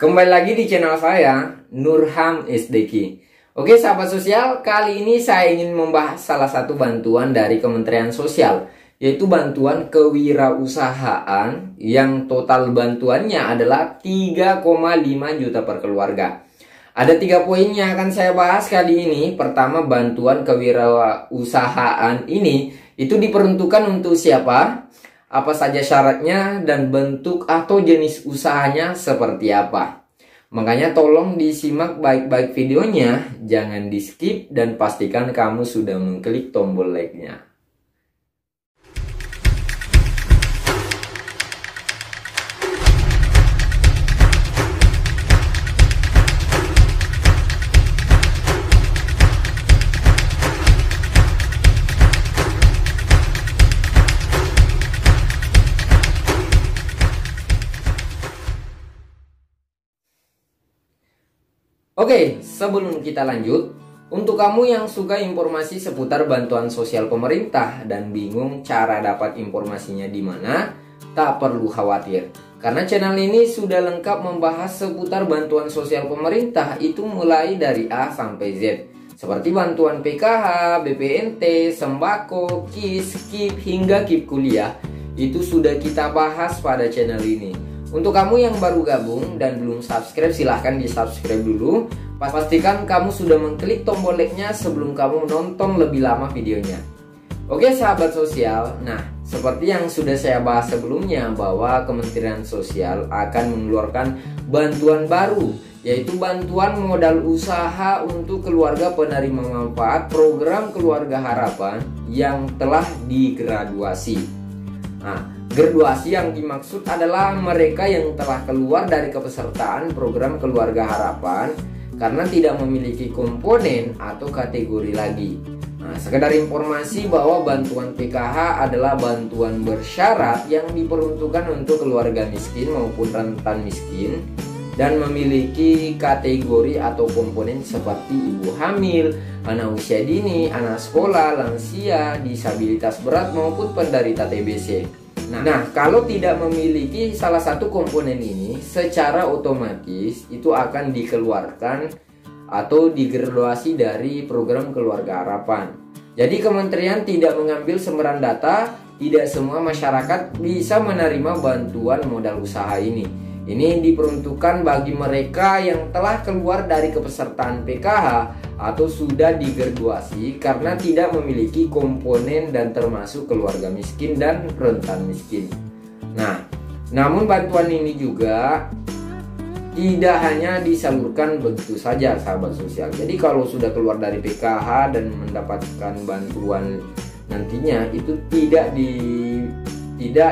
Kembali lagi di channel saya, Nurham SDK. Oke sahabat sosial, kali ini saya ingin membahas salah satu bantuan dari Kementerian Sosial, yaitu bantuan kewirausahaan yang total bantuannya adalah 3,5 juta per keluarga. Ada 3 poin yang akan saya bahas kali ini. Pertama, bantuan kewirausahaan ini itu diperuntukkan untuk siapa? Apa saja syaratnya dan bentuk atau jenis usahanya seperti apa. Makanya tolong disimak baik-baik videonya, jangan di skip dan pastikan kamu sudah mengklik tombol like-nya. Oke, sebelum kita lanjut, untuk kamu yang suka informasi seputar bantuan sosial pemerintah dan bingung cara dapat informasinya di mana, tak perlu khawatir. Karena channel ini sudah lengkap membahas seputar bantuan sosial pemerintah itu mulai dari A sampai Z. Seperti bantuan PKH, BPNT, sembako, KIS, KIP, hingga KIP kuliah. Itu sudah kita bahas pada channel ini. Untuk kamu yang baru gabung dan belum subscribe, silahkan di subscribe dulu. Pastikan kamu sudah mengklik tombol like-nya sebelum kamu nonton lebih lama videonya. Oke sahabat sosial, nah seperti yang sudah saya bahas sebelumnya bahwa Kementerian Sosial akan mengeluarkan bantuan baru, yaitu bantuan modal usaha untuk keluarga penerima manfaat program Keluarga Harapan yang telah digraduasi. Nah, graduasi yang dimaksud adalah mereka yang telah keluar dari kepesertaan program Keluarga Harapan karena tidak memiliki komponen atau kategori lagi. Nah, sekedar informasi bahwa bantuan PKH adalah bantuan bersyarat yang diperuntukkan untuk keluarga miskin maupun rentan miskin dan memiliki kategori atau komponen seperti ibu hamil, anak usia dini, anak sekolah, lansia, disabilitas berat maupun penderita TBC. Nah, kalau tidak memiliki salah satu komponen ini, secara otomatis itu akan dikeluarkan atau digraduasi dari program Keluarga Harapan. Jadi kementerian tidak mengambil sembarang data, tidak semua masyarakat bisa menerima bantuan modal usaha ini. Ini diperuntukkan bagi mereka yang telah keluar dari kepesertaan PKH atau sudah digraduasi karena tidak memiliki komponen dan termasuk keluarga miskin dan rentan miskin. Nah, namun bantuan ini juga tidak hanya disalurkan begitu saja sahabat sosial. Jadi kalau sudah keluar dari PKH dan mendapatkan bantuan nantinya itu tidak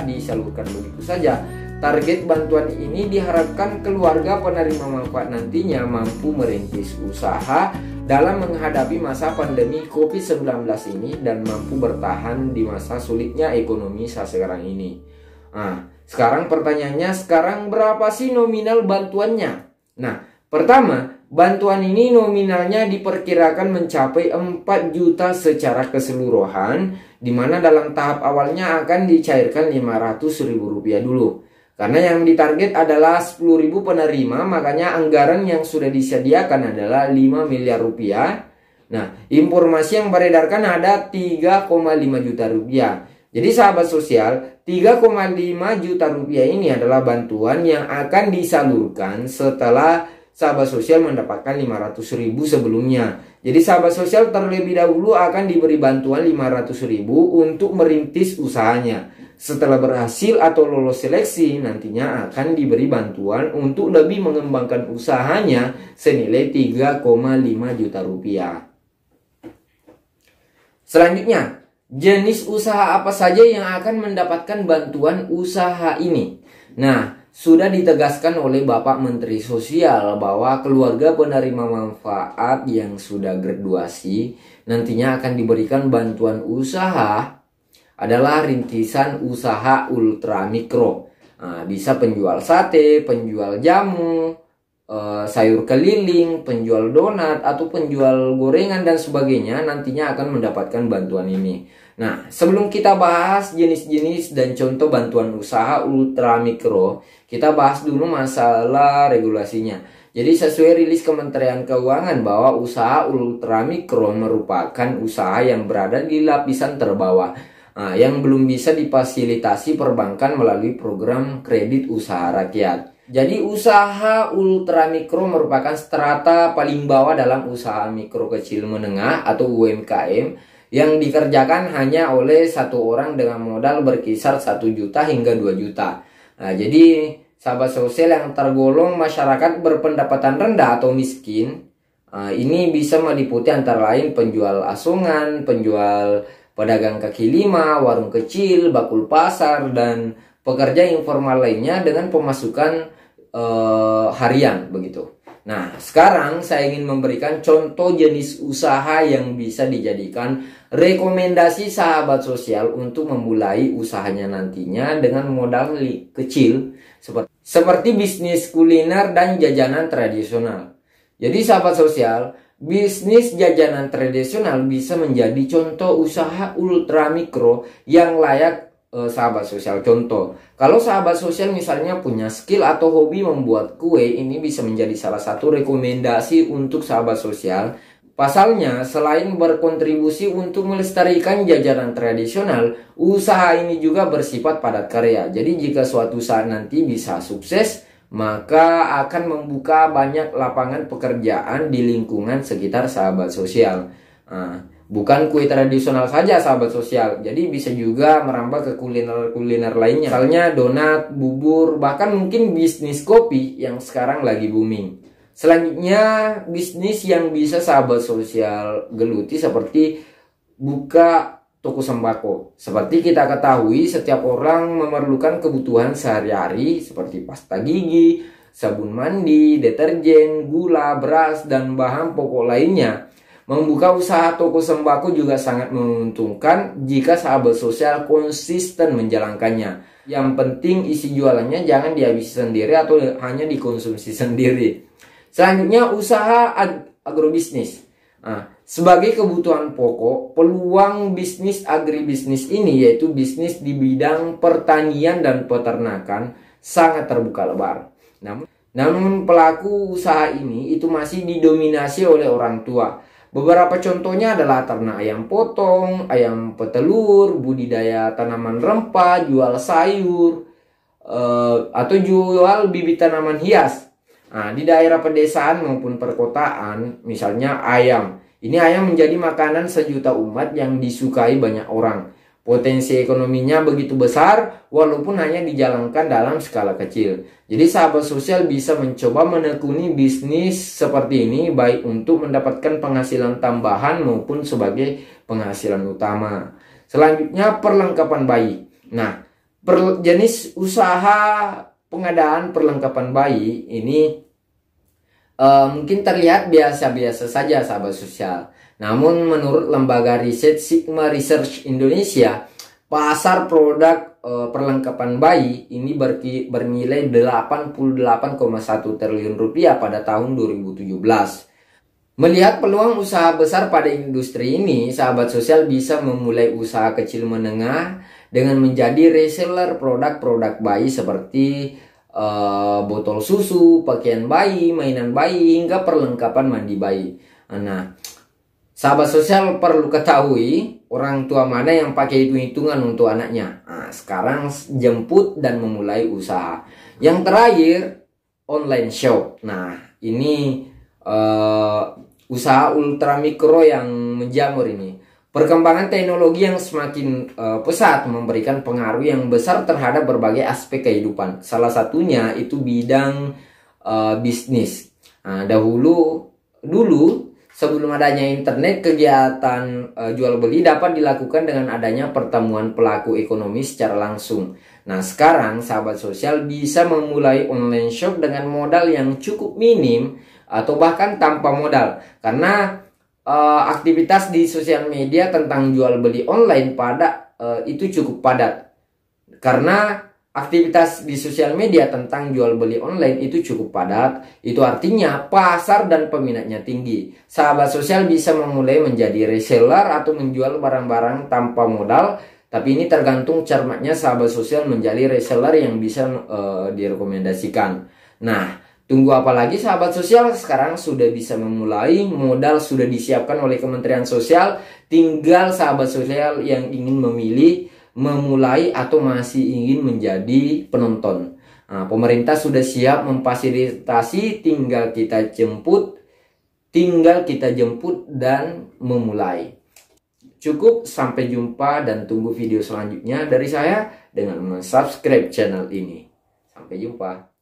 disalurkan begitu saja. Target bantuan ini diharapkan keluarga penerima manfaat nantinya mampu merintis usaha dalam menghadapi masa pandemi COVID-19 ini dan mampu bertahan di masa sulitnya ekonomi saat sekarang ini. Nah, sekarang pertanyaannya, sekarang berapa sih nominal bantuannya? Nah, pertama, bantuan ini nominalnya diperkirakan mencapai 4 juta secara keseluruhan, di mana dalam tahap awalnya akan dicairkan Rp500.000 dulu. Karena yang ditarget adalah 10.000 penerima, makanya anggaran yang sudah disediakan adalah 5 miliar rupiah. Nah, informasi yang beredarkan ada 3,5 juta rupiah. Jadi sahabat sosial, 3,5 juta rupiah ini adalah bantuan yang akan disalurkan setelah sahabat sosial mendapatkan 500.000 sebelumnya. Jadi sahabat sosial terlebih dahulu akan diberi bantuan 500.000 untuk merintis usahanya. Setelah berhasil atau lolos seleksi, nantinya akan diberi bantuan untuk lebih mengembangkan usahanya senilai 3,5 juta rupiah. Selanjutnya, jenis usaha apa saja yang akan mendapatkan bantuan usaha ini? Nah, sudah ditegaskan oleh Bapak Menteri Sosial bahwa keluarga penerima manfaat yang sudah graduasi nantinya akan diberikan bantuan usaha adalah rintisan usaha ultramikro. Nah, bisa penjual sate, penjual jamu, sayur keliling, penjual donat, atau penjual gorengan dan sebagainya nantinya akan mendapatkan bantuan ini. Nah, sebelum kita bahas jenis-jenis dan contoh bantuan usaha ultramikro, kita bahas dulu masalah regulasinya. Jadi sesuai rilis Kementerian Keuangan bahwa usaha ultramikro merupakan usaha yang berada di lapisan terbawah, yang belum bisa difasilitasi perbankan melalui program kredit usaha rakyat. Jadi usaha ultramikro merupakan strata paling bawah dalam usaha mikro kecil menengah atau UMKM yang dikerjakan hanya oleh satu orang dengan modal berkisar 1 juta hingga 2 juta. Nah, jadi sahabat sosial yang tergolong masyarakat berpendapatan rendah atau miskin, ini bisa meliputi antara lain penjual asongan, penjual pedagang kaki lima, warung kecil, bakul pasar, dan pekerja informal lainnya dengan pemasukan harian begitu. Nah, sekarang saya ingin memberikan contoh jenis usaha yang bisa dijadikan rekomendasi sahabat sosial untuk memulai usahanya nantinya dengan modal kecil seperti bisnis kuliner dan jajanan tradisional. Jadi sahabat sosial, bisnis jajanan tradisional bisa menjadi contoh usaha ultramikro yang layak sahabat sosial contoh. Kalau sahabat sosial misalnya punya skill atau hobi membuat kue, ini bisa menjadi salah satu rekomendasi untuk sahabat sosial. Pasalnya, selain berkontribusi untuk melestarikan jajanan tradisional, usaha ini juga bersifat padat karya. Jadi jika suatu saat nanti bisa sukses, maka akan membuka banyak lapangan pekerjaan di lingkungan sekitar sahabat sosial. Bukan kue tradisional saja sahabat sosial, jadi bisa juga merambah ke kuliner-kuliner lainnya. Misalnya donat, bubur, bahkan mungkin bisnis kopi yang sekarang lagi booming. Selanjutnya bisnis yang bisa sahabat sosial geluti seperti buka toko sembako. Seperti kita ketahui, setiap orang memerlukan kebutuhan sehari-hari seperti pasta gigi, sabun mandi, deterjen, gula, beras, dan bahan pokok lainnya. Membuka usaha toko sembako juga sangat menguntungkan jika sahabat sosial konsisten menjalankannya. Yang penting isi jualannya jangan dihabisi sendiri atau hanya dikonsumsi sendiri. Selanjutnya usaha agrobisnis. Sebagai kebutuhan pokok, peluang bisnis agribisnis ini yaitu bisnis di bidang pertanian dan peternakan sangat terbuka lebar. Namun pelaku usaha ini itu masih didominasi oleh orang tua. Beberapa contohnya adalah ternak ayam potong, ayam petelur, budidaya tanaman rempah, jual sayur, atau jual bibit tanaman hias. Di daerah pedesaan maupun perkotaan, misalnya ayam. Ini ayam menjadi makanan sejuta umat yang disukai banyak orang. Potensi ekonominya begitu besar walaupun hanya dijalankan dalam skala kecil. Jadi sahabat sosial bisa mencoba menekuni bisnis seperti ini baik untuk mendapatkan penghasilan tambahan maupun sebagai penghasilan utama. Selanjutnya perlengkapan bayi. Nah, jenis usaha pengadaan perlengkapan bayi ini mungkin terlihat biasa-biasa saja sahabat sosial. Namun menurut lembaga riset Sigma Research Indonesia, pasar produk perlengkapan bayi ini bernilai 88,1 triliun rupiah pada tahun 2017. Melihat peluang usaha besar pada industri ini, sahabat sosial bisa memulai usaha kecil menengah dengan menjadi reseller produk-produk bayi seperti botol susu, pakaian bayi, mainan bayi, hingga perlengkapan mandi bayi. Nah, sahabat sosial perlu ketahui orang tua mana yang pakai hitung-hitungan untuk anaknya. Sekarang jemput dan memulai usaha. Yang terakhir, online shop. Nah, ini usaha ultramikro yang menjamur ini. Perkembangan teknologi yang semakin pesat memberikan pengaruh yang besar terhadap berbagai aspek kehidupan. Salah satunya itu bidang bisnis. Dulu sebelum adanya internet, kegiatan jual beli dapat dilakukan dengan adanya pertemuan pelaku ekonomi secara langsung. Nah, sekarang sahabat sosial bisa memulai online shop dengan modal yang cukup minim atau bahkan tanpa modal. Karena aktivitas di sosial media tentang jual beli online itu cukup padat. Karena Aktivitas di sosial media tentang jual beli online itu cukup padat. Itu artinya pasar dan peminatnya tinggi. Sahabat sosial bisa memulai menjadi reseller atau menjual barang-barang tanpa modal. Tapi ini tergantung cermatnya sahabat sosial menjadi reseller yang bisa direkomendasikan. Nah, tunggu apa lagi sahabat sosial? Sekarang sudah bisa memulai, modal sudah disiapkan oleh Kementerian Sosial. Tinggal sahabat sosial yang ingin memilih, memulai atau masih ingin menjadi penonton. Nah, pemerintah sudah siap memfasilitasi, tinggal kita jemput dan memulai. Cukup, sampai jumpa dan tunggu video selanjutnya dari saya dengan subscribe channel ini. Sampai jumpa.